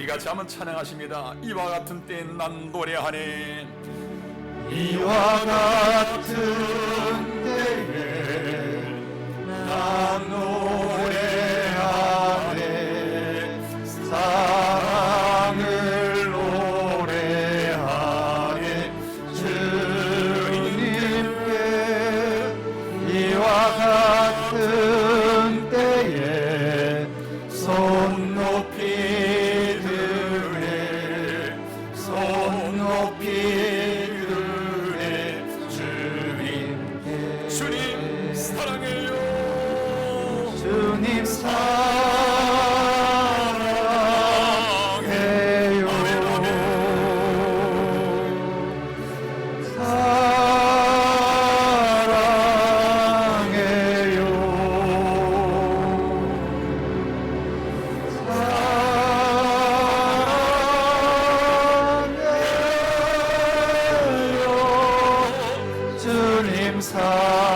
우리 같이 한번 찬양하십니다. 이와 같은 때엔 난 노래하네. 이와 같은 때에 난 노래하네. 사랑을 노래하네. 주님께 이와 같은 때에 손 높이 드네. 손 높이 주님 사랑해요. 주님 사랑해요. 주님 사랑해요. 주님 사랑해요.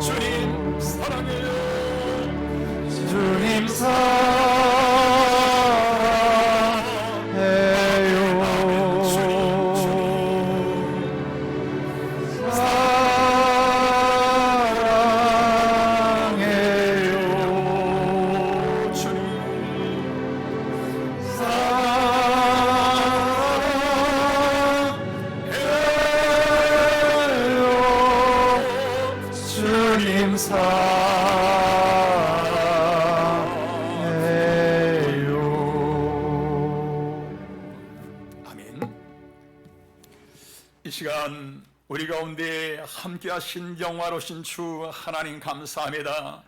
주님 사랑해요. 주님 사랑해요. 아멘. 이 시간 우리 가운데 함께하신 영화로우신 주 하나님 감사합니다.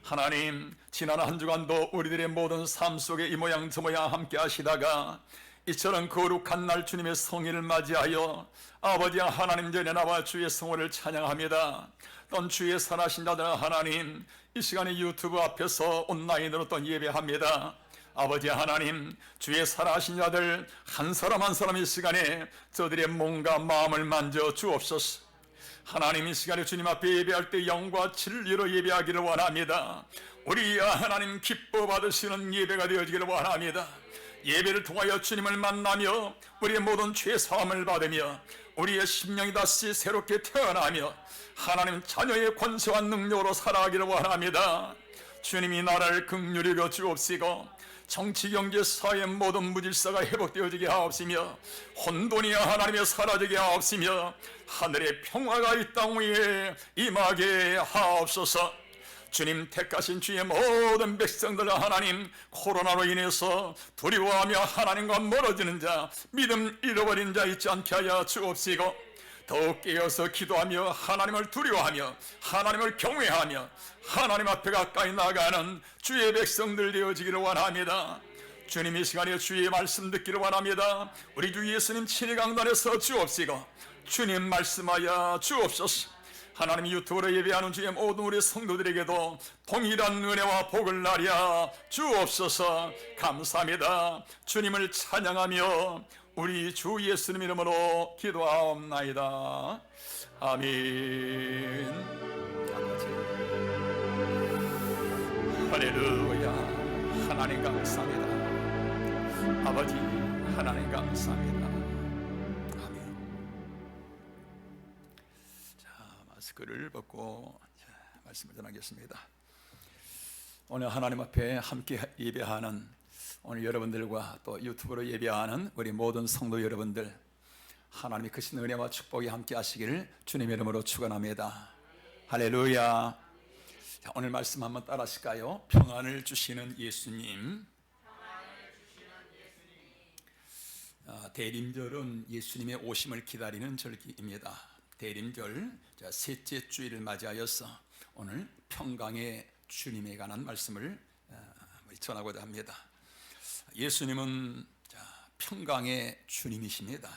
하나님, 지난 한 주간도 우리들의 모든 삶 속에 이 모양 저 모양 함께하시다가 이처럼 거룩한 날 주님의 성일을 맞이하여 아버지 하나님 전에 나와 주의 성호를 찬양합니다. 또 주의 선하신 자들 하나님, 이 시간에 유튜브 앞에서 온라인으로 또 예배합니다. 아버지 하나님, 주의 살아하신 자들 한 사람 한 사람 이 시간에 저들의 몸과 마음을 만져 주옵소서. 하나님, 이 시간에 주님 앞에 예배할 때 영과 진리로 예배하기를 원합니다. 우리 하나님 기뻐 받으시는 예배가 되어지기를 원합니다. 예배를 통하여 주님을 만나며 우리의 모든 죄 사함을 받으며 우리의 심령이 다시 새롭게 태어나며 하나님 자녀의 권세와 능력으로 살아가기를 원합니다. 주님이 나라를 긍휼히 여겨 주옵시고 정치, 경제, 사회 모든 무질서가 회복되어지게 하옵시며 혼돈이 하나님의 사라지게 하옵시며 하늘의 평화가 이 땅 위에 임하게 하옵소서. 주님, 택하신 주의 모든 백성들 하나님, 코로나로 인해서 두려워하며 하나님과 멀어지는 자, 믿음 잃어버린 자 있지 않게 하여 주옵시고 더욱 깨어서 기도하며 하나님을 두려워하며 하나님을 경외하며 하나님 앞에 가까이 나가는 주의 백성들 되어지기를 원합니다. 주님, 이 시간에 주의 말씀 듣기를 원합니다. 우리 주 예수님 친히 강단에서 주옵시고 주님 말씀하여 주옵소서. 하나님, 유튜브로 예배하는 주의 모든 우리 성도들에게도 동일한 은혜와 복을 나려 주옵소서. 감사합니다. 주님을 찬양하며 우리 주 예수님 이름으로 기도하옵나이다. 아멘. 할렐루야. 하나님 감사합니다. 아버지 하나님 감사합니다. 아멘. 자, 마스크를 벗고 말씀을 전하겠습니다. 오늘 하나님 앞에 함께 예배하는 오늘 여러분들과 또 유튜브로 예배하는 우리 모든 성도 여러분들, 하나님의 크신 은혜와 축복이 함께 하시기를 주님의 이름으로 축원합니다. 할렐루야. 자, 오늘 말씀 한번 따라 하실까요? 평안을 주시는 예수님. 대림절은 예수님의 오심을 기다리는 절기입니다. 대림절 셋째 주일을 맞이하여서 오늘 평강의 주님에 관한 말씀을 전하고자 합니다. 예수님은 평강의 주님이십니다.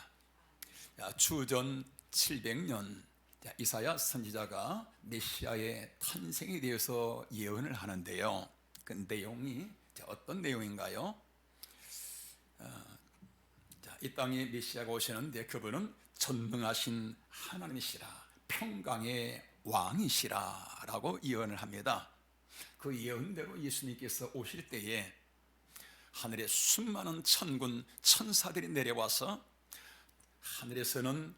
주전 700년 이사야 선지자가 메시아의 탄생에 대해서 예언을 하는데요. 그 내용이 어떤 내용인가요? 이 땅에 메시아가 오시는데 그분은 전능하신 하나님이시라, 평강의 왕이시라 라고 예언을 합니다. 그 예언대로 예수님께서 오실 때에 하늘에 수많은 천군 천사들이 내려와서 하늘에서는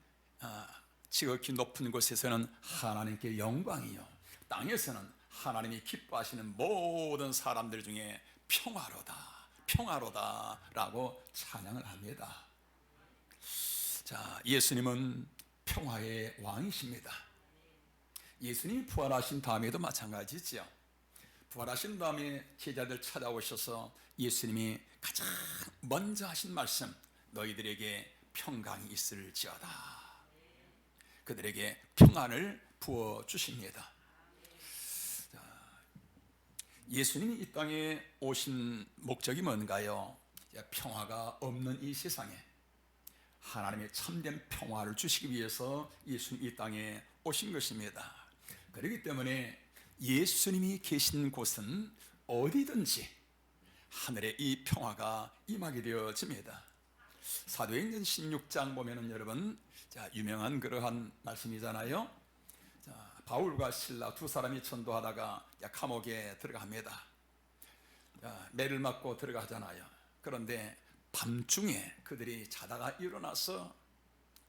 지극히 높은 곳에서는 하나님께 영광이요, 땅에서는 하나님이 기뻐하시는 모든 사람들 중에 평화로다, 평화로다 라고 찬양을 합니다. 자, 예수님은 평화의 왕이십니다. 예수님이 부활하신 다음에도 마찬가지죠. 부활하신 다음에 제자들 찾아오셔서 예수님이 가장 먼저 하신 말씀, 너희들에게 평강이 있을지어다. 그들에게 평안을 부어주십니다. 예수님이 이 땅에 오신 목적이 뭔가요? 평화가 없는 이 세상에 하나님의 참된 평화를 주시기 위해서 예수님이 이 땅에 오신 것입니다. 그렇기 때문에 예수님이 계신 곳은 어디든지 하늘의 이 평화가 임하게 되어집니다. 사도행전 16장 보면은 여러분, 유명한 그러한 말씀이잖아요. 바울과 실라 두 사람이 전도하다가 감옥에 들어갑니다. 매를 맞고 들어가잖아요. 그런데 밤중에 그들이 자다가 일어나서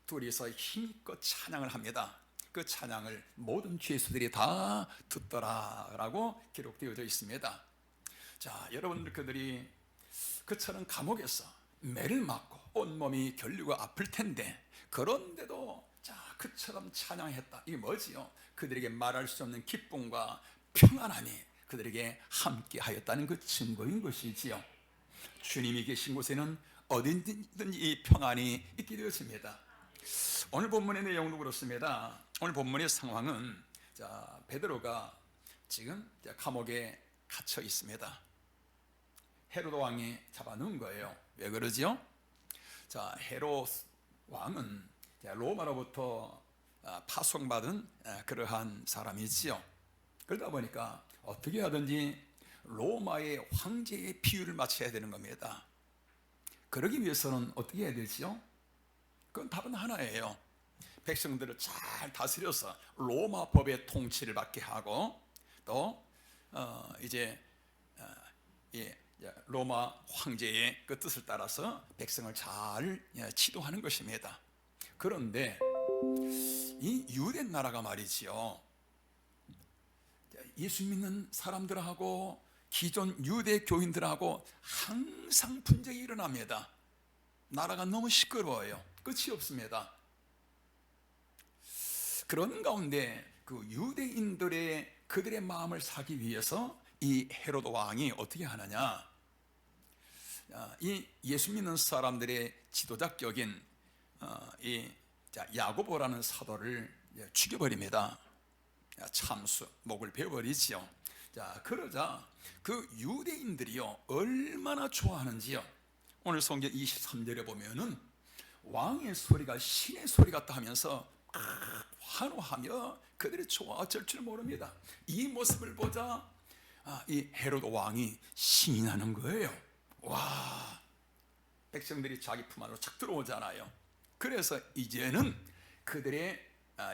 둘이서 힘껏 찬양을 합니다. 그 찬양을 모든 죄수들이 다 듣더라라고 기록되어져 있습니다. 자, 여러분들, 그들이 그처럼 감옥에서 매를 맞고 온몸이 결리고 아플 텐데 그런데도 그처럼 찬양했다. 이게 뭐지요? 그들에게 말할 수 없는 기쁨과 평안함이 그들에게 함께 하였다는 그 증거인 것이지요. 주님이 계신 곳에는 어디든지 이 평안이 있게 되었습니다. 오늘 본문의 내용도 그렇습니다. 오늘 본문의 상황은 베드로가 지금 감옥에 갇혀 있습니다. 헤로도 왕이 잡아놓은 거예요. 왜 그러지요? 헤롯 왕은 로마로부터 파송받은 그러한 사람이지요. 그러다 보니까 어떻게 하든지 로마의 황제의 비율을 맞춰야 되는 겁니다. 그러기 위해서는 어떻게 해야 되지요? 그건 답은 하나예요. 백성들을 잘 다스려서 로마 법의 통치를 받게 하고, 또 로마 황제의 그 뜻을 따라서 백성을 잘 지도하는 것입니다. 그런데 이 유대 나라가 말이지요, 예수 믿는 사람들하고 기존 유대 교인들하고 항상 분쟁이 일어납니다. 나라가 너무 시끄러워요. 끝이 없습니다. 그런 가운데 그 유대인들의 그들의 마음을 사기 위해서 이 헤로도 왕이 어떻게 하느냐, 이 예수 믿는 사람들의 지도자격인 이 야고보라는 사도를 죽여버립니다. 참수, 목을 베어버리지요. 그러자 그 유대인들이요 얼마나 좋아하는지요. 오늘 성경 23절에 보면은 왕의 소리가 신의 소리 같다 하면서 환호하며 그들이 좋아 어쩔 줄 모릅니다. 이 모습을 보자 이 헤로도 왕이 신이 나는 거예요. 와, 백성들이 자기 품 안으로 착 들어오잖아요. 그래서 이제는 그들의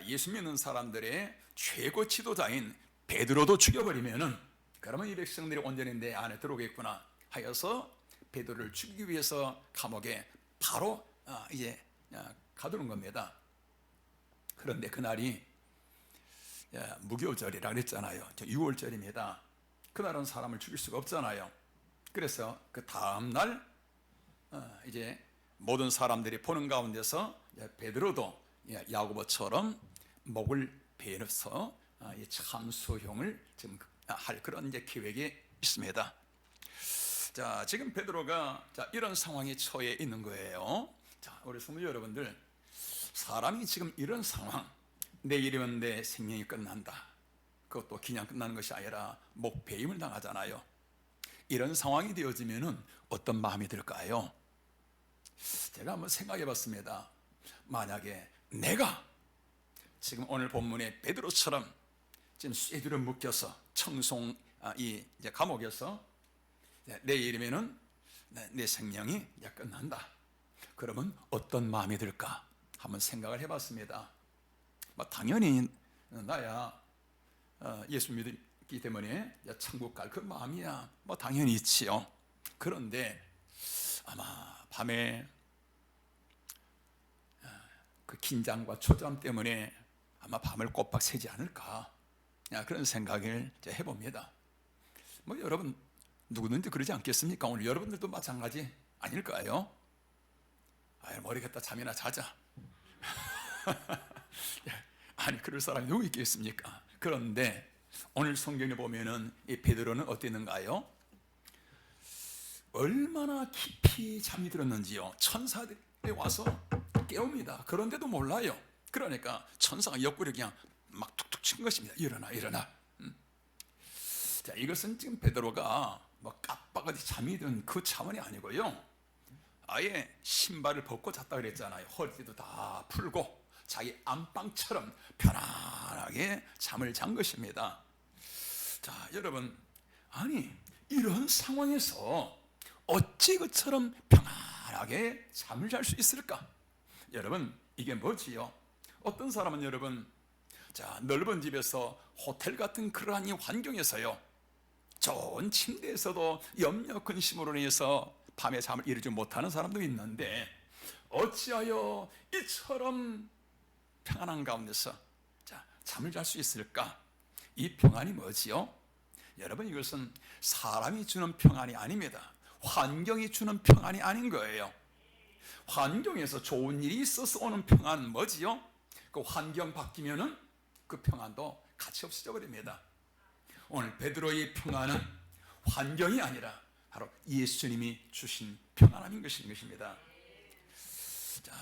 예수 믿는 사람들의 최고 지도자인 베드로도 죽여버리면은 그러면 이 백성들이 온전히 내 안에 들어오겠구나 하여서 베드로를 죽이기 위해서 감옥에 바로 가두는 겁니다. 그런데 그날이 무교절이라 그랬잖아요. 6월절입니다. 그날은 사람을 죽일 수가 없잖아요. 그래서 그 다음날 모든 사람들이 보는 가운데서 베드로도 야고보처럼 목을 베어서 참수형을 지금 할 그런 계획이 있습니다. 자, 지금 베드로가 이런 상황에 처해 있는 거예요. 자, 우리 성도 여러분들, 사람이 지금 이런 상황, 내일이면 내 생명이 끝난다, 그것도 그냥 끝나는 것이 아니라 목배임을 당하잖아요. 이런 상황이 되어지면은 어떤 마음이 들까요? 제가 한번 생각해 봤습니다. 만약에 내가 지금 오늘 본문의 베드로처럼 지금 쇠줄에 묶여서 청송 감옥에서 내일이면은 내 생명이 끝난다, 그러면 어떤 마음이 들까 한번 생각을 해봤습니다. 당연히 나야 예수 있기 때문에 천국 갈 그 마음이야 뭐 당연히 있지요. 그런데 아마 밤에 그 긴장과 초조함 때문에 아마 밤을 꼬박 새지 않을까 그런 생각을 해봅니다. 뭐 여러분 누구든지 그러지 않겠습니까? 오늘 여러분들도 마찬가지 아닐까요? 모르겠다 잠이나 자자. 아니 그럴 사람이 누구 있겠습니까? 그런데 오늘 성경에 보면은 이 베드로는 어땠는가요? 얼마나 깊이 잠이 들었는지요. 천사들이 와서 깨웁니다. 그런데도 몰라요. 그러니까 천사가 옆구리 그냥 막 툭툭 친 것입니다. 일어나 일어나. 자, 이것은 지금 베드로가 뭐 깜빡하지 잠이 든 그 차원이 아니고요. 아예 신발을 벗고 잤다 그랬잖아요. 허리도 다 풀고 자기 안방처럼 편안하게 잠을 잔 것입니다. 자, 여러분, 아니 이런 상황에서 어찌 그처럼 평안하게 잠을 잘 수 있을까? 여러분, 이게 뭐지요? 어떤 사람은 여러분, 자, 넓은 집에서 호텔 같은 그러한 이 환경에서요, 좋은 침대에서도 염려 근심으로 인해서 밤에 잠을 이루지 못하는 사람도 있는데 어찌하여 이처럼 평안한 가운데서 자, 잠을 잘 수 있을까? 이 평안이 뭐지요? 여러분, 이것은 사람이 주는 평안이 아닙니다. 환경이 주는 평안이 아닌 거예요. 환경에서 좋은 일이 있어서 오는 평안은 뭐지요? 그 환경 바뀌면은 그 평안도 같이 없어져 버립니다. 오늘 베드로의 평안은 환경이 아니라 바로 예수님이 주신 평안함인 것입니다. 자,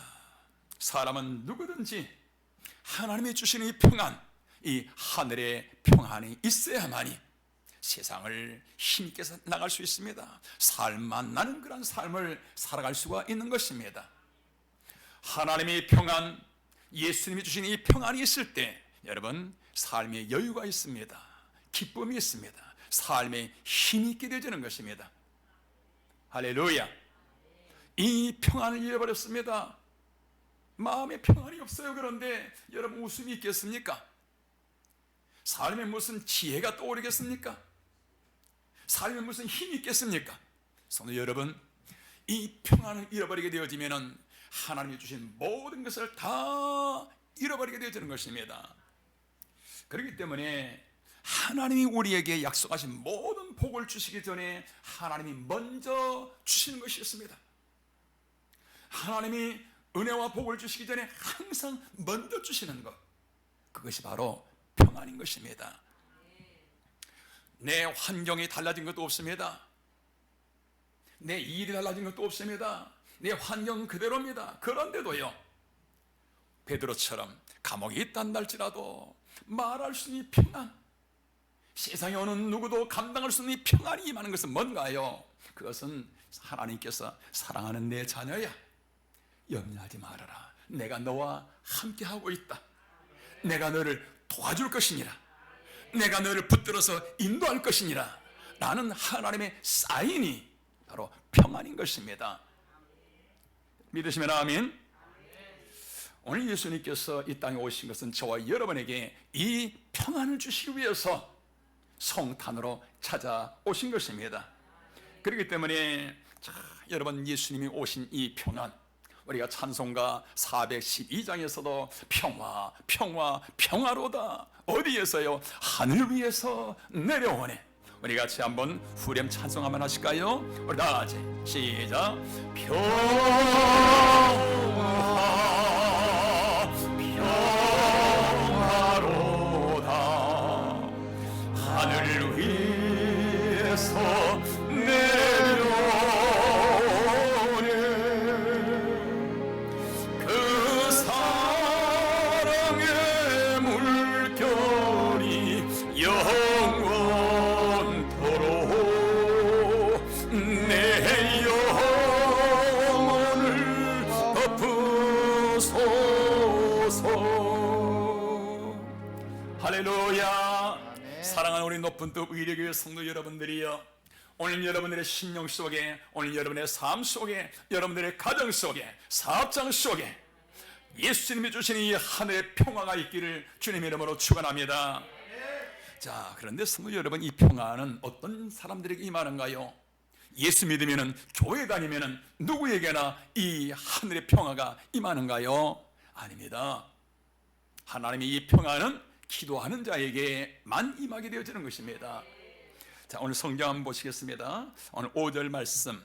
사람은 누구든지 하나님이 주시는 이 평안, 이 하늘의 평안이 있어야만이 세상을 힘있게 나갈 수 있습니다. 삶만 나는 그런 삶을 살아갈 수가 있는 것입니다. 하나님의 평안, 예수님이 주신 이 평안이 있을 때 여러분 삶의 여유가 있습니다. 기쁨이 있습니다. 삶에 힘이 있게 되어지는 것입니다. 할렐루야. 이 평안을 잃어버렸습니다. 마음에 평안이 없어요. 그런데 여러분 웃음이 있겠습니까? 삶에 무슨 지혜가 떠오르겠습니까? 삶에 무슨 힘이 있겠습니까? 성도 여러분, 이 평안을 잃어버리게 되어지면 하나님이 주신 모든 것을 다 잃어버리게 되어지는 것입니다. 그렇기 때문에 하나님이 우리에게 약속하신 모든 복을 주시기 전에 하나님이 먼저 주시는 것이 있습니다. 하나님이 은혜와 복을 주시기 전에 항상 먼저 주시는 것, 그것이 바로 평안인 것입니다. 내 환경이 달라진 것도 없습니다. 내 일이 달라진 것도 없습니다. 내 환경은 그대로입니다. 그런데도요, 베드로처럼 감옥에 있단다 할지라도 말할 수 있는 평안, 세상에 어느 누구도 감당할 수 있는 이 평안이 임하는 것은 뭔가요? 그것은 하나님께서 사랑하는 내 자녀야, 염려하지 말아라. 내가 너와 함께하고 있다. 내가 너를 도와줄 것이니라. 내가 너를 붙들어서 인도할 것이니라. 라는 하나님의 사인이 바로 평안인 것입니다. 믿으시면 아멘. 오늘 예수님께서 이 땅에 오신 것은 저와 여러분에게 이 평안을 주시기 위해서 성탄으로 찾아오신 것입니다. 그렇기 때문에 자, 여러분, 예수님이 오신 이 평안, 우리가 찬송가 412장에서도 평화 평화 평화로다, 어디에서요? 하늘 위에서 내려오네. 우리 같이 한번 후렴 찬송 한번 하실까요? 우리 다 같이 시작. 평화 평화로다, 하늘 위에서 내려오네. 그 사랑의 물결이 영원토록 내 영혼을 덮으소서. 할렐루야. 사랑하는 우리 높은 뜻 의뢰교회 성도 여러분들이여, 오늘 여러분들의 심령 속에, 오늘 여러분의 삶 속에, 여러분들의 가정 속에, 사업장 속에 예수님이 주신 이 하늘의 평화가 있기를 주님 이름으로 축원합니다. 자, 그런데 성도 여러분, 이 평안은 어떤 사람들에게 임하는가요? 예수 믿으면은, 교회 다니면은 누구에게나 이 하늘의 평화가 임하는가요? 아닙니다. 하나님의 이 평안은 기도하는 자에게만 임하게 되어지는 것입니다. 자, 오늘 성경 한번 보시겠습니다. 오늘 5절 말씀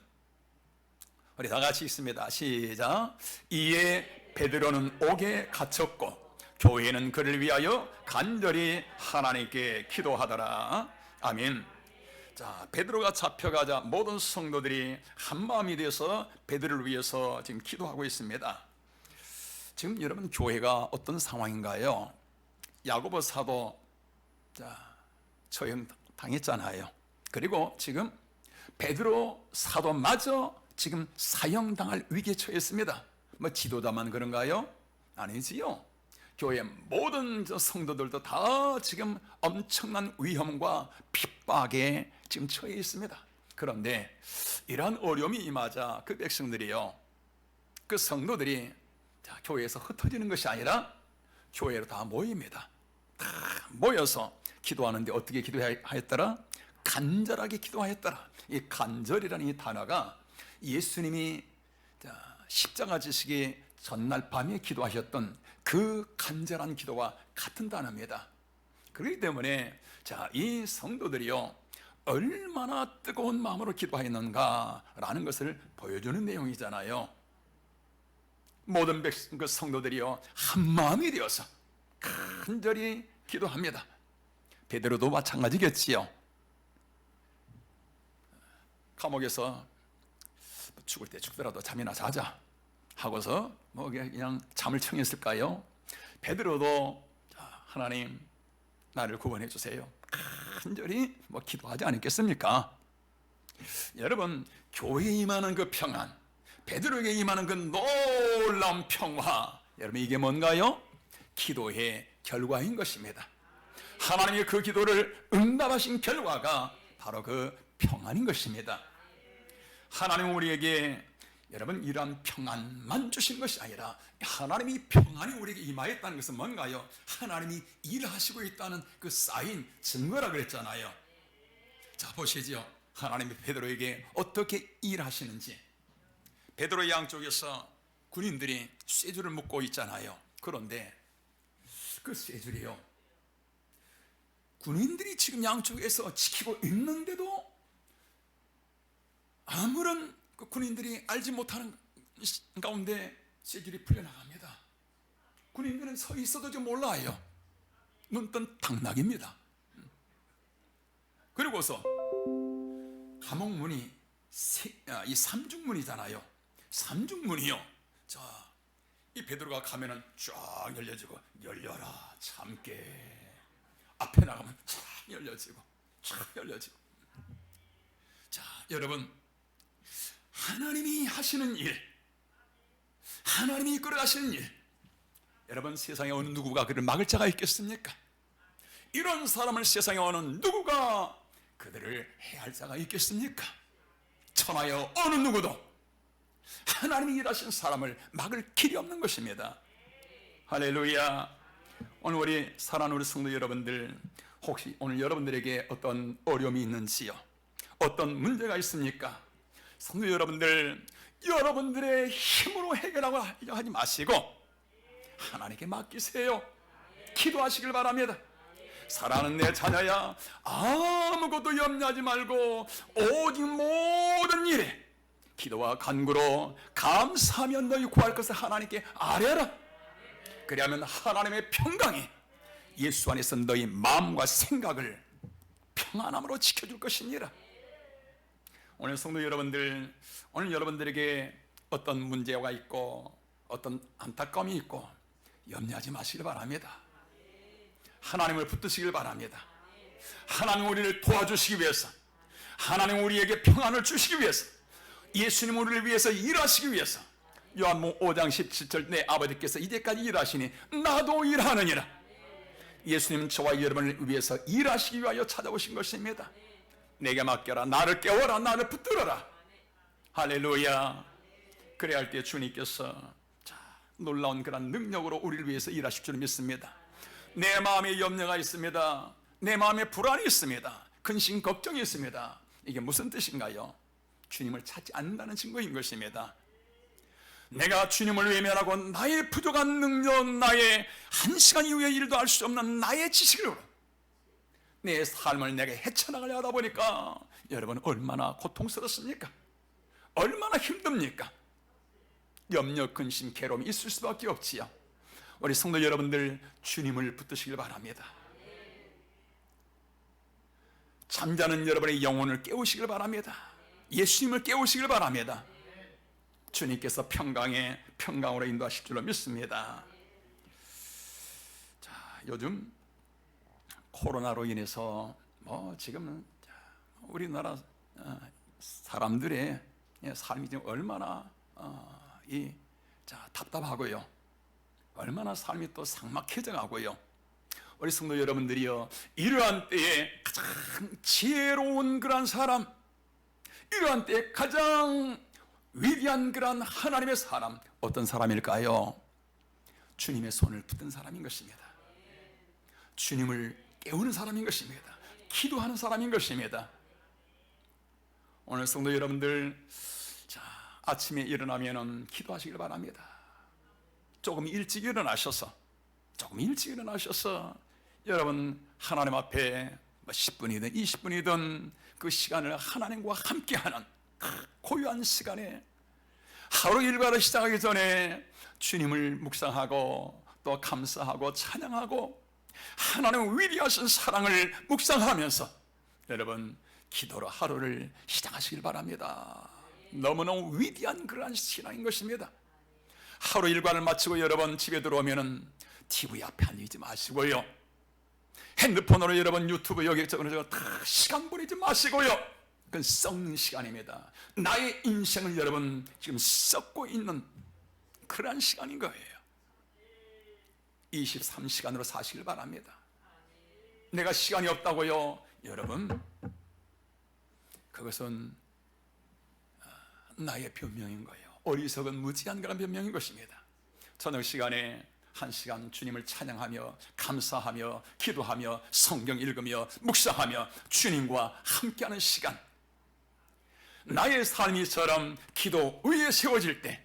우리 다 같이 읽습니다. 시작. 이에 베드로는 옥에 갇혔고 교회는 그를 위하여 간절히 하나님께 기도하더라. 아멘. 자, 베드로가 잡혀가자 모든 성도들이 한 마음이 되어서 베드로를 위해서 지금 기도하고 있습니다. 지금 여러분, 교회가 어떤 상황인가요? 야고보 사도 처형 당했잖아요. 그리고 지금 베드로 사도마저 지금 사형당할 위기에 처했습니다. 뭐 지도자만 그런가요? 아니지요. 교회 모든 성도들도 다 지금 엄청난 위험과 핍박에 지금 처해 있습니다. 그런데 이러한 어려움이 임하자 그 백성들이요, 그 성도들이 교회에서 흩어지는 것이 아니라 교회로 다 모입니다. 다 모여서 기도하는데 어떻게 기도하였더라? 간절하게 기도하였더라. 이 간절이라는 이 단어가 예수님이 십자가 지시기 전날 밤에 기도하셨던 그 간절한 기도와 같은 단어입니다. 그렇기 때문에 이 성도들이요, 얼마나 뜨거운 마음으로 기도하였는가라는 것을 보여주는 내용이잖아요. 모든 그 성도들이요, 한 마음이 되어서 간절히 기도합니다. 베드로도 마찬가지겠지요. 감옥에서 죽을 때 죽더라도 잠이나 자자 하고서 뭐 그냥 잠을 청했을까요? 베드로도 하나님 나를 구원해 주세요, 간절히 뭐 기도하지 않았겠습니까? 여러분, 교회에 임하는 그 평안, 베드로에게 임하는 그 놀라운 평화, 여러분 이게 뭔가요? 기도의 결과인 것입니다. 하나님의 그 기도를 응답하신 결과가 바로 그 평안인 것입니다. 하나님은 우리에게 여러분 이러한 평안만 주신 것이 아니라 하나님이 평안이 우리에게 임하였다는 것은 뭔가요? 하나님이 일하시고 있다는 그 사인, 증거라 그랬잖아요. 자, 보시죠. 하나님이 베드로에게 어떻게 일하시는지. 베드로 양쪽에서 군인들이 쇠줄을 묶고 있잖아요. 그런데 그 쇠줄이요, 군인들이 지금 양쪽에서 지키고 있는데도 아무런 그 군인들이 알지 못하는 가운데 쇠줄이 풀려나갑니다. 군인들은 서 있어도 좀 몰라요. 눈뜬 당나귀입니다. 그리고서 감옥문이 이 삼중문이잖아요. 삼중문이요, 이 베드로가 가면은 쫙 열려지고, 열려라 참깨. 앞에 나가면 쫙 열려지고, 쫙 열려지고. 자, 여러분, 하나님이 하시는 일, 하나님이 이끌어 가시는 일, 여러분 세상에 어느 누구가 그를 막을 자가 있겠습니까? 이런 사람을 세상에 어느 누구가 그들을 해할 자가 있겠습니까? 천하여 어느 누구도 하나님이 일하신 사람을 막을 길이 없는 것입니다. 할렐루야. 오늘 우리 사랑하는 우리 성도 여러분들, 혹시 오늘 여러분들에게 어떤 어려움이 있는지요? 어떤 문제가 있습니까? 성도 여러분들, 여러분들의 힘으로 해결하고 하지 마시고 하나님께 맡기세요. 기도하시길 바랍니다. 사랑하는 내 자녀야, 아무것도 염려하지 말고 오직 모든 일에 기도와 간구로 감사하며 너희 구할 것을 하나님께 아뢰라. 그리하면 하나님의 평강이 예수 안에서 너희 마음과 생각을 평안함으로 지켜줄 것이니라. 오늘 성도 여러분들, 오늘 여러분들에게 어떤 문제가 있고 어떤 안타까움이 있고 염려하지 마시길 바랍니다. 하나님을 붙드시길 바랍니다. 하나님 우리를 도와주시기 위해서, 하나님 우리에게 평안을 주시기 위해서, 예수님 우리를 위해서 일하시기 위해서, 요한복음 5장 17절 내 아버지께서 이제까지 일하시니 나도 일하느니라. 예수님은 저와 여러분을 위해서 일하시기 위하여 찾아오신 것입니다. 내게 맡겨라, 나를 깨워라, 나를 붙들어라. 할렐루야. 그래야 할 때 주님께서 놀라운 그런 능력으로 우리를 위해서 일하실 줄 믿습니다. 내 마음에 염려가 있습니다. 내 마음에 불안이 있습니다. 근심 걱정이 있습니다. 이게 무슨 뜻인가요? 주님을 찾지 않는다는 증거인 것입니다. 내가 주님을 외면하고 나의 부족한 능력, 나의 한 시간 이후의 일도 알 수 없는 나의 지식으로 내 삶을 내게 헤쳐나가려 하다 보니까 여러분 얼마나 고통스럽습니까? 얼마나 힘듭니까? 염려, 근심, 괴로움이 있을 수밖에 없지요. 우리 성도 여러분들 주님을 붙드시길 바랍니다. 잠자는 여러분의 영혼을 깨우시길 바랍니다. 예수님을 깨우시길 바랍니다. 주님께서 평강으로 인도하실 줄로 믿습니다. 자, 요즘 코로나로 인해서 지금 우리나라 사람들의 삶이 지금 얼마나 답답하고요. 얼마나 삶이 또 삭막해져 가고요. 우리 성도 여러분들이요, 이러한 때에 가장 지혜로운 그러한 사람, 이러한 때에 가장 위대한 그러한 하나님의 사람, 어떤 사람일까요? 주님의 손을 붙든 사람인 것입니다. 주님을 깨우는 사람인 것입니다. 기도하는 사람인 것입니다. 오늘 성도 여러분들, 아침에 일어나면은 기도하시길 바랍니다. 조금 일찍 일어나셔서 여러분 하나님 앞에 10분이든 20분이든 그 시간을 하나님과 함께하는 고요한 시간에 하루 일과를 시작하기 전에 주님을 묵상하고 또 감사하고 찬양하고 하나님의 위대하신 사랑을 묵상하면서 여러분 기도로 하루를 시작하시길 바랍니다. 너무너무 위대한 그러한 신앙인 것입니다. 하루 일과를 마치고 여러분 집에 들어오면은 TV 앞에 앉지 마시고요, 핸드폰으로 여러분 유튜브 여기저기 다 시간 보내지 마시고요. 그건 썩는 시간입니다. 나의 인생을 여러분 지금 썩고 있는 그러한 시간인 거예요. 23시간으로 사시길 바랍니다. 내가 시간이 없다고요? 여러분 그것은 나의 변명인 거예요. 어리석은 무지한 그런 변명인 것입니다. 저녁 시간에 1시간 주님을 찬양하며 감사하며 기도하며 성경 읽으며 묵상하며 주님과 함께하는 시간, 나의 삶이처럼 기도 위에 세워질 때,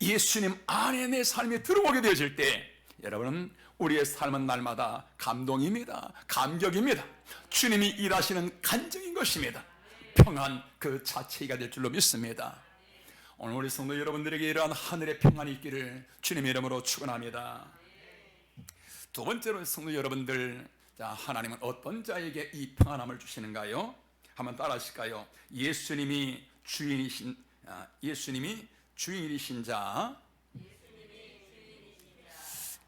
예수님 안에 내 삶이 들어오게 되어질 때, 여러분 우리의 삶은 날마다 감동입니다. 감격입니다. 주님이 일하시는 간증인 것입니다. 평안 그 자체가 될 줄로 믿습니다. 오늘 우리 성도 여러분들에게 이러한 하늘의 평안이 있기를 주님의 이름으로 축원합니다. 두 번째로 성도 여러분들, 하나님은 어떤 자에게 이 평안함을 주시는가요? 한번 따라 하실까요? 예수님이 주인이신 자,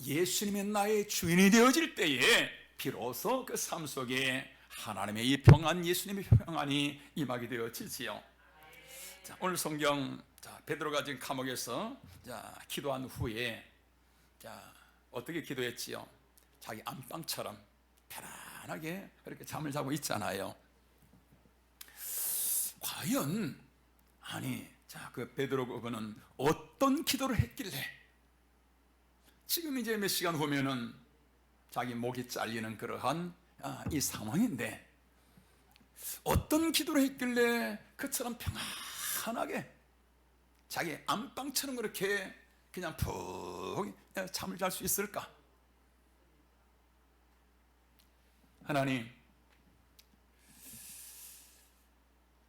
예수님이 나의 주인이 되어질 때에 비로소 그 삶 속에 하나님의 이 평안, 예수님의 평안이 임하게 되어지지요. 오늘 성경 베드로가 지금 감옥에서 기도한 후에 어떻게 기도했지요? 자기 안방처럼 편안하게 그렇게 잠을 자고 있잖아요. 과연 그 베드로 그분은 어떤 기도를 했길래 지금 이제 몇 시간 후면은 자기 목이 잘리는 그러한 이 상황인데 어떤 기도를 했길래 그처럼 평안하게 자기 안방처럼 그렇게 그냥 푹 잠을 잘 수 있을까? 하나님,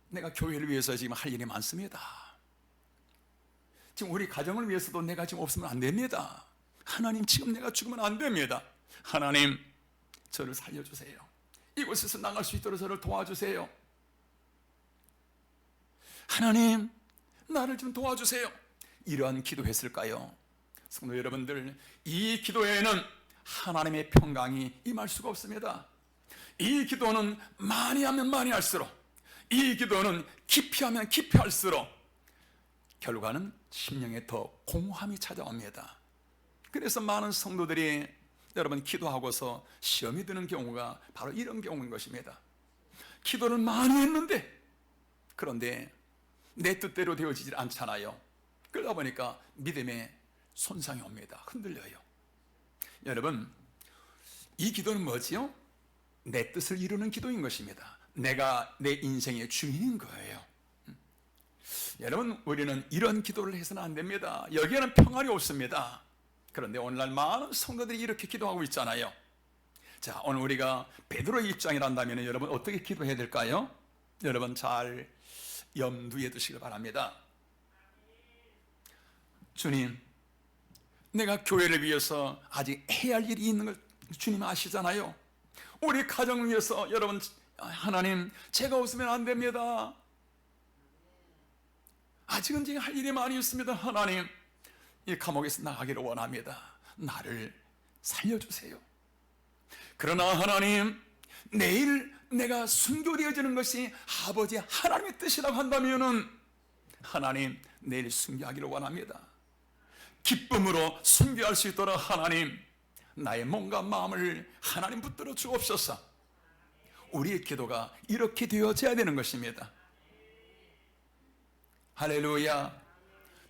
내가 교회를 위해서 지금 할 일이 많습니다. 지금 우리 가정을 위해서도 내가 지금 없으면 안 됩니다. 하나님, 지금 내가 죽으면 안 됩니다. 하나님, 저를 살려주세요. 이곳에서 나갈 수 있도록 저를 도와주세요. 하나님, 나를 좀 도와주세요. 이러한 기도했을까요? 성도 여러분들, 이 기도에는 하나님의 평강이 임할 수가 없습니다. 이 기도는 많이 하면 많이 할수록, 이 기도는 깊이 하면 깊이 할수록 결과는 심령에 더 공허함이 찾아옵니다. 그래서 많은 성도들이 여러분 기도하고서 시험이 드는 경우가 바로 이런 경우인 것입니다. 기도를 많이 했는데 그런데 내 뜻대로 되어지질 않잖아요. 그러다 보니까 믿음에 손상이 옵니다. 흔들려요. 여러분, 이 기도는 뭐지요? 내 뜻을 이루는 기도인 것입니다. 내가 내 인생의 주인인 거예요. 여러분, 우리는 이런 기도를 해서는 안 됩니다. 여기에는 평안이 없습니다. 그런데 오늘날 많은 성도들이 이렇게 기도하고 있잖아요. 자, 오늘 우리가 베드로의 입장이란다면 여러분 어떻게 기도해야 될까요? 여러분 잘 염두에 두시길 바랍니다. 주님, 내가 교회를 위해서 아직 해야 할 일이 있는 걸 주님 아시잖아요. 우리 가정을 위해서 여러분, 하나님, 제가 웃으면 안 됩니다. 아직은 제가 할 일이 많이 있습니다. 하나님, 이 감옥에서 나가기를 원합니다. 나를 살려주세요. 그러나 하나님, 내일 내가 순교되어지는 것이 아버지 하나님의 뜻이라고 한다면은 하나님, 내일 순교하기를 원합니다. 기쁨으로 순교할 수 있도록 하나님, 나의 몸과 마음을 하나님 붙들어 주옵소서. 우리의 기도가 이렇게 되어져야 되는 것입니다. 할렐루야.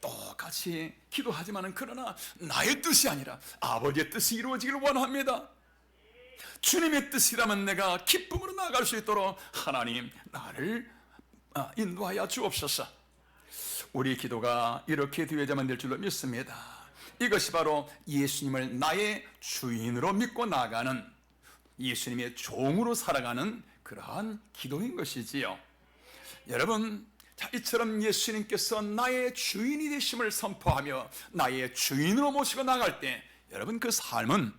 똑같이 기도하지만은 그러나 나의 뜻이 아니라 아버지의 뜻이 이루어지기를 원합니다. 주님의 뜻이라면 내가 기쁨으로 나아갈 수 있도록 하나님, 나를 인도하여 주옵소서. 우리 기도가 이렇게 되어야만 될 줄로 믿습니다. 이것이 바로 예수님을 나의 주인으로 믿고 나아가는, 예수님의 종으로 살아가는 그러한 기도인 것이지요. 여러분, 자, 이처럼 예수님께서 나의 주인이 되심을 선포하며 나의 주인으로 모시고 나갈 때 여러분, 그 삶은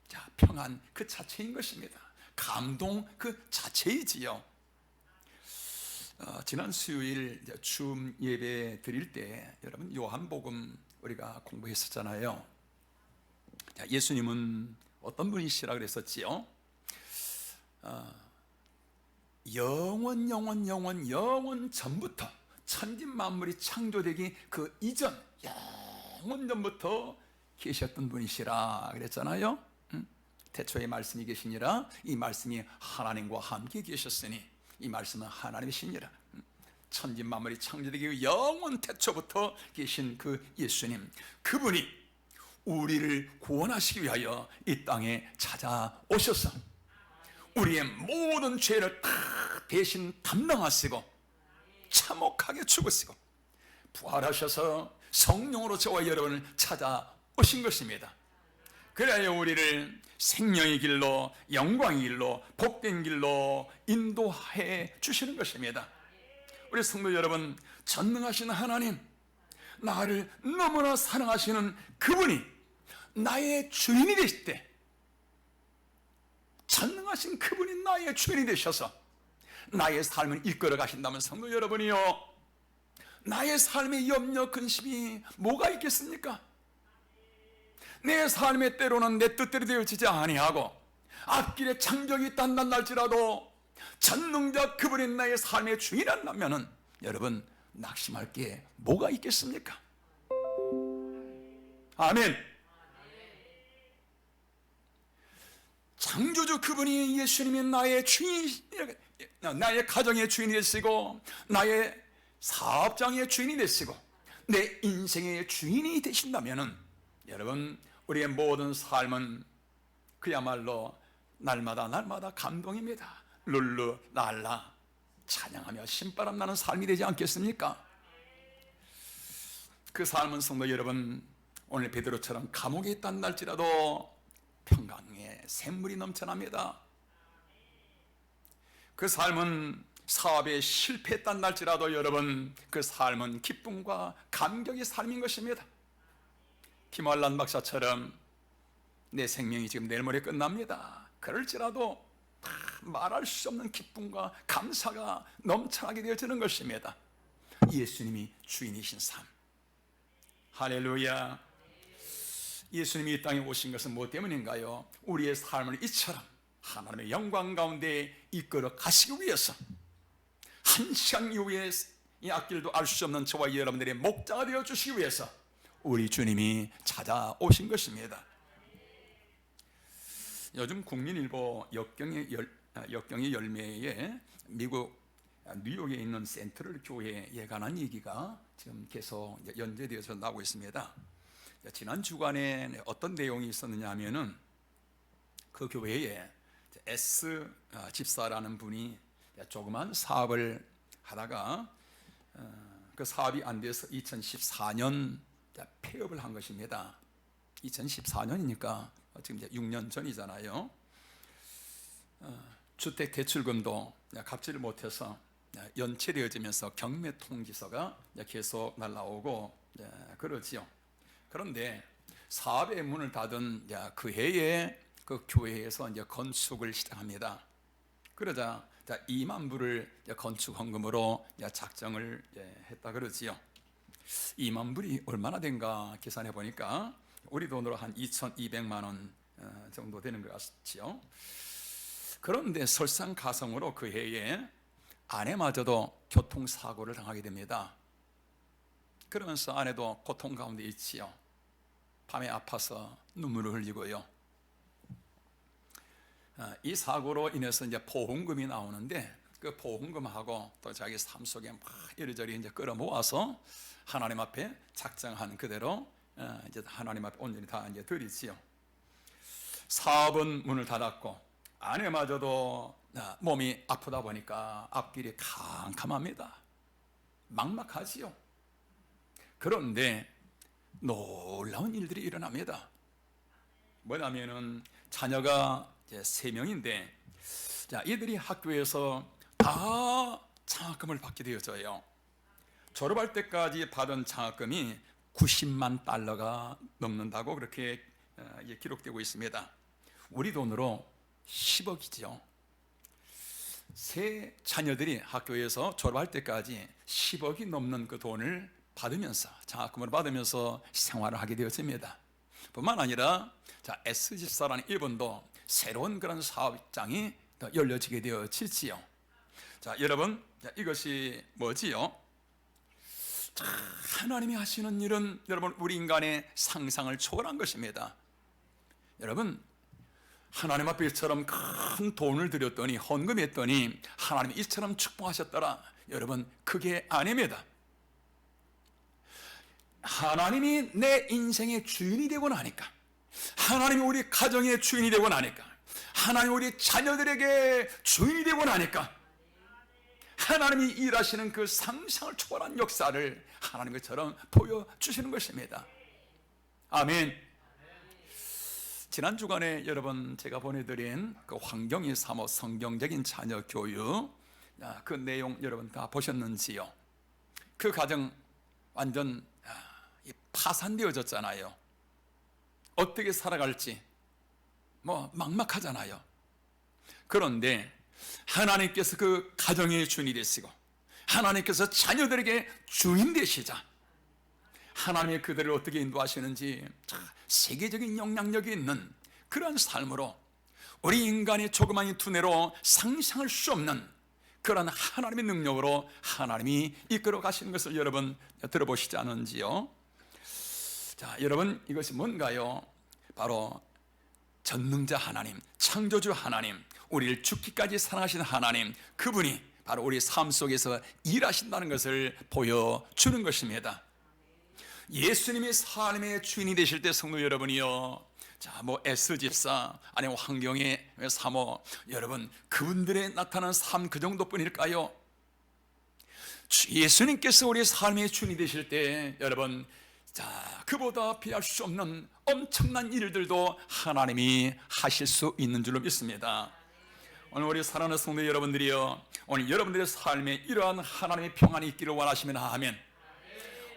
자, 평안 그 자체인 것입니다. 감동 그 자체이지요. 지난 수요일 줌 예배 드릴 때 여러분 요한복음 우리가 공부했었잖아요. 자, 예수님은 어떤 분이시라 그랬었지요? 영원 전부터, 천진 만물이 창조되기 그 이전 영원 전부터 계셨던 분이시라 그랬잖아요. 태초에 말씀이 계시니라. 이 말씀이 하나님과 함께 계셨으니 이 말씀은 하나님이시니라. 천진 만물이 창조되기 영원 태초부터 계신 그 예수님, 그분이 우리를 구원하시기 위하여 이 땅에 찾아오셔서 우리의 모든 죄를 다 대신 담당하시고 참혹하게 죽으시고 부활하셔서 성령으로 저와 여러분을 찾아오신 것입니다. 그래야 우리를 생명의 길로, 영광의 길로, 복된 길로 인도해 주시는 것입니다. 우리 성도 여러분, 전능하신 하나님, 나를 너무나 사랑하시는 그분이 나의 주인이 되실 때, 전능하신 그분이 나의 주인이 되셔서 나의 삶을 이끌어 가신다면 성도 여러분이요, 나의 삶의 염려 근심이 뭐가 있겠습니까? 내 삶의 때로는 내 뜻대로 되어지지 아니하고 앞길에 장벽이 있단다 할지라도 전능자 그분이 나의 삶의 주인이라면은 여러분, 낙심할 게 뭐가 있겠습니까? 아멘. 창조주 그분이 예수님이 나의 주인, 나의 가정의 주인이 되시고 나의 사업장의 주인이 되시고 내 인생의 주인이 되신다면은 여러분, 우리의 모든 삶은 그야말로 날마다 감동입니다. 룰루랄라 찬양하며 신바람 나는 삶이 되지 않겠습니까? 그 삶은 성도 여러분, 오늘 베드로처럼 감옥에 있단 날지라도 평강의 샘물이 넘쳐납니다. 그 삶은 사업에 실패했단 날지라도 여러분, 그 삶은 기쁨과 감격의 삶인 것입니다. 김환란 박사처럼 내 생명이 지금 내일 모레 끝납니다. 그럴지라도 말할 수 없는 기쁨과 감사가 넘쳐나게 되어지는 것입니다. 예수님이 주인이신 삶. 할렐루야. 예수님이 이 땅에 오신 것은 무엇 때문인가요? 우리의 삶을 이처럼 하나님의 영광 가운데 이끌어 가시기 위해서, 한 시간 이후에 이 앞길도 알 수 없는 저와 여러분들의 목자가 되어 주시기 위해서 우리 주님이 찾아오신 것입니다. 요즘 국민일보 역경의 열매에 미국 뉴욕에 있는 센트럴 교회에 관한 얘기가 지금 계속 연재되어서 나오고 있습니다. 지난 주간에 어떤 내용이 있었느냐 하면은 그 교회에 S 집사라는 분이 조그만 사업을 하다가 그 사업이 안 돼서 2014년 폐업을 한 것입니다. 2014년이니까 지금 이제 6년 전이잖아요. 주택 대출금도 갚지를 못해서 연체되어지면서 경매 통지서가 계속 날라오고 그러지요. 그런데 사업의 문을 닫은 그 해에 그 교회에서 이제 건축을 시작합니다. 그러자 2만 불을 건축 헌금으로 작정을 했다 그러지요. 2만 불이 얼마나 된가 계산해 보니까 우리 돈으로 한 2,200만 원 정도 되는 것 같지요. 그런데 설상가성으로 그 해에 아내마저도 교통사고를 당하게 됩니다. 그러면서 아내도 고통 가운데 있지요. 밤에 아파서 눈물을 흘리고요. 이 사고로 인해서 이제 보험금이 나오는데 그 보험금하고 또 자기 삶 속에 막 이리저리 이제 끌어모아서 하나님 앞에 작정한 그대로 이제 하나님 앞에 온전히 다 이제 드리지요. 사업은 문을 닫았고 아내마저도 몸이 아프다 보니까 앞길이 캄캄합니다. 막막하지요. 그런데 놀라운 일들이 일어납니다. 뭐냐면은 자녀가 이제 3명인데 이들이 학교에서 다 장학금을 받게 되어져요. 졸업할 때까지 받은 장학금이 90만 달러가 넘는다고 그렇게 기록되고 있습니다. 우리 돈으로 10억이죠. 세 자녀들이 학교에서 졸업할 때까지 10억이 넘는 그 돈을 받으면서 장학금을 받으면서 생활을 하게 되었습니다. 뿐만 아니라 S집사라는 이분도 새로운 그런 사업장이 열려지게 되어지지요. 여러분, 이것이 뭐지요? 하나님이 하시는 일은 여러분 우리 인간의 상상을 초월한 것입니다. 여러분, 하나님 앞에 이처럼 큰 돈을 들였더니 헌금했더니 하나님이 이처럼 축복하셨더라. 여러분, 그게 아닙니다. 하나님이 내 인생의 주인이 되고 나니까, 하나님이 우리 가정의 주인이 되고 나니까, 하나님이 우리 자녀들에게 주인이 되고 나니까 하나님이 일하시는 그 상상을 초월한 역사를 하나님처럼 보여주시는 것입니다. 아멘. 지난 주간에 여러분 제가 보내드린 그 황경희 사모 성경적인 자녀 교육, 그 내용 여러분 다 보셨는지요? 그 가정 완전 파산되어졌잖아요. 어떻게 살아갈지 막막하잖아요. 그런데 하나님께서 그 가정의 주인이 되시고 하나님께서 자녀들에게 주인 되시자 하나님의 그들을 어떻게 인도하시는지 세계적인 영향력이 있는 그런 삶으로 우리 인간의 조그마한 두뇌로 상상할 수 없는 그런 하나님의 능력으로 하나님이 이끌어 가시는 것을 여러분 들어보시지 않은지요? 여러분, 이것이 뭔가요? 바로 전능자 하나님, 창조주 하나님, 우리를 죽기까지 사랑하신 하나님, 그분이 바로 우리 삶 속에서 일하신다는 것을 보여주는 것입니다. 예수님이 삶의 주인이 되실 때 성도 여러분이요, S집사 아니면 황경의 사모 여러분, 그분들의 나타난 삶 그 정도뿐일까요? 예수님께서 우리 삶의 주인이 되실 때 여러분, 그보다 비할 수 없는 엄청난 일들도 하나님이 하실 수 있는 줄로 믿습니다. 오늘 우리 사랑하는 성도 여러분들이요, 오늘 여러분들의 삶에 이러한 하나님의 평안이 있기를 원하시면 아멘.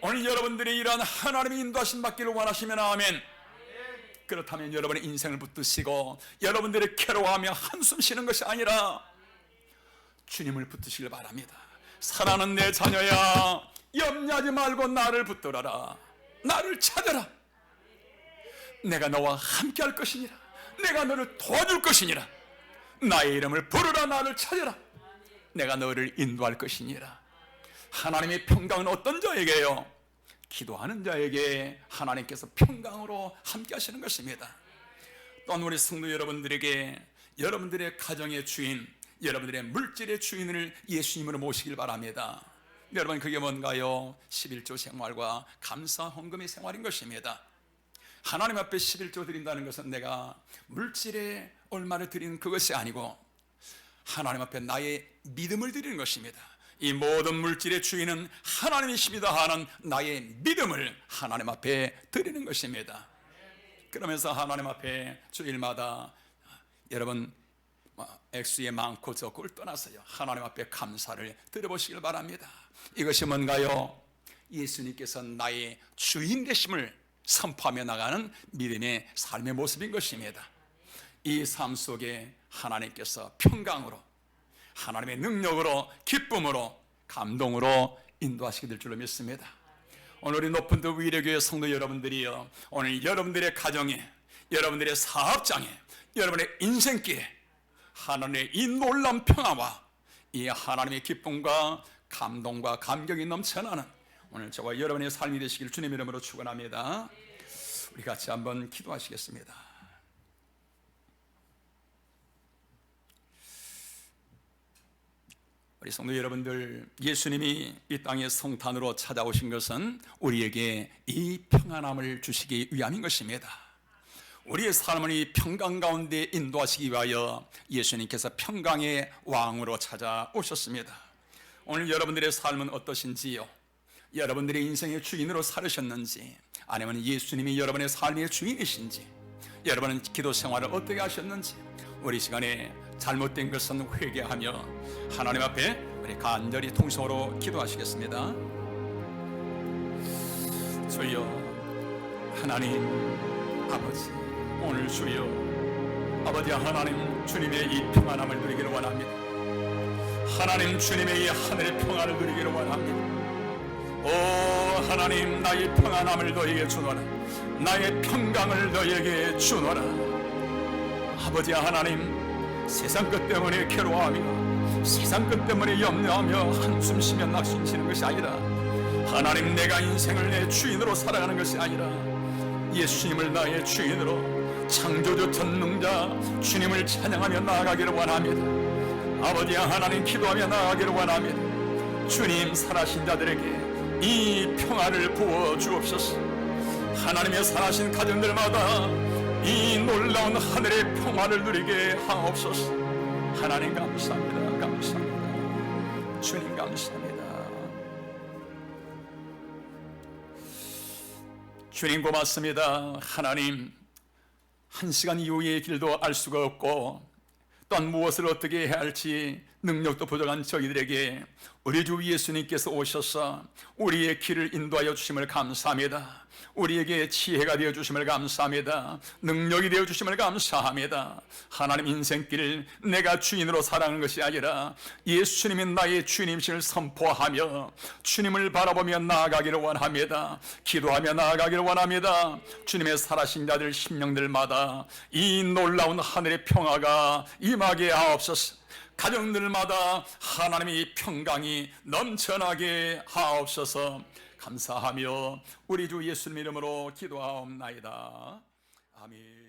오늘 여러분들이 이러한 하나님의 인도하심 받기를 원하시면 아멘. 그렇다면 여러분의 인생을 붙드시고 여러분들이 괴로워하며 한숨 쉬는 것이 아니라 주님을 붙드시길 바랍니다. 사랑하는 내 자녀야, 염려하지 말고 나를 붙들어라. 나를 찾아라. 내가 너와 함께 할 것이니라. 내가 너를 도와줄 것이니라. 나의 이름을 부르라. 나를 찾아라. 내가 너를 인도할 것이니라. 하나님의 평강은 어떤 자에게요? 기도하는 자에게 하나님께서 평강으로 함께 하시는 것입니다. 또한 우리 성도 여러분들에게 여러분들의 가정의 주인, 여러분들의 물질의 주인을 예수님으로 모시길 바랍니다. 여러분, 그게 뭔가요? 11조 생활과 감사 헌금의 생활인 것입니다. 하나님 앞에 11조 드린다는 것은 내가 물질에 얼마를 드리는 그것이 아니고 하나님 앞에 나의 믿음을 드리는 것입니다. 이 모든 물질의 주인은 하나님이십니다 하는 나의 믿음을 하나님 앞에 드리는 것입니다. 그러면서 하나님 앞에 주일마다 여러분 액수의 많고 적고를 떠나서요, 하나님 앞에 감사를 드려보시길 바랍니다. 이것이 뭔가요? 예수님께서 나의 주인 되심을 선포하며 나가는 믿음의 삶의 모습인 것입니다. 이 삶 속에 하나님께서 평강으로, 하나님의 능력으로, 기쁨으로, 감동으로 인도하시게 될 줄로 믿습니다. 오늘 이 높은 도 위례교회 성도 여러분들이요, 오늘 여러분들의 가정에, 여러분들의 사업장에, 여러분의 인생길에 하나님의 이 놀라운 평화와 이 하나님의 기쁨과 감동과 감격이 넘쳐나는 오늘 저와 여러분의 삶이 되시길 주님 이름으로 축원합니다. 우리 같이 한번 기도하시겠습니다. 우리 성도 여러분들, 예수님이 이 땅의 성탄으로 찾아오신 것은 우리에게 이 평안함을 주시기 위함인 것입니다. 우리의 삶을 이 평강 가운데 인도하시기 위하여 예수님께서 평강의 왕으로 찾아오셨습니다. 오늘 여러분들의 삶은 어떠신지요? 여러분들의 인생의 주인으로 살으셨는지, 아니면 예수님이 여러분의 삶의 주인이신지, 여러분은 기도 생활을 어떻게 하셨는지, 우리 시간에 잘못된 것은 회개하며 하나님 앞에 우리 간절히 통성으로 기도하시겠습니다. 주여 하나님 아버지, 오늘 주여 아버지 하나님, 주님의 이 평안함을 누리기를 원합니다. 하나님, 주님의 이 하늘의 평안을 누리기를 원합니다. 오 하나님, 나의 평안함을 너에게 주노라. 나의 평강을 너에게 주노라. 아버지 하나님, 세상 것 때문에 괴로워하며 세상 것 때문에 염려하며 한숨 쉬며 낙심치는 것이 아니라, 하나님, 내가 인생을 내 주인으로 살아가는 것이 아니라 예수님을 나의 주인으로, 창조주 전능자 주님을 찬양하며 나아가기를 원합니다. 아버지 하나님, 기도하며 나아가기를 원합니다. 주님, 살아신 자들에게 이 평화를 부어 주옵소서. 하나님의 살아신 가정들마다 이 놀라운 하늘의 평화를 누리게 하옵소서. 하나님 감사합니다. 감사합니다. 주님 감사합니다. 주님 고맙습니다. 하나님, 한 시간 이후의 길도 알 수가 없고 또한 무엇을 어떻게 해야 할지 능력도 부족한 저희들에게 우리 주 예수님께서 오셔서 우리의 길을 인도하여 주심을 감사합니다. 우리에게 지혜가 되어 주심을 감사합니다. 능력이 되어 주심을 감사합니다. 하나님, 인생길을 내가 주인으로 살아가는 것이 아니라 예수님이 나의 주님임을 선포하며 주님을 바라보며 나아가기를 원합니다. 기도하며 나아가기를 원합니다. 주님의 살아신 자들 심령들마다 이 놀라운 하늘의 평화가 임하게 하옵소서. 가정들마다 하나님의 평강이 넘쳐나게 하옵소서. 감사하며 우리 주 예수님 이름으로 기도하옵나이다. 아멘.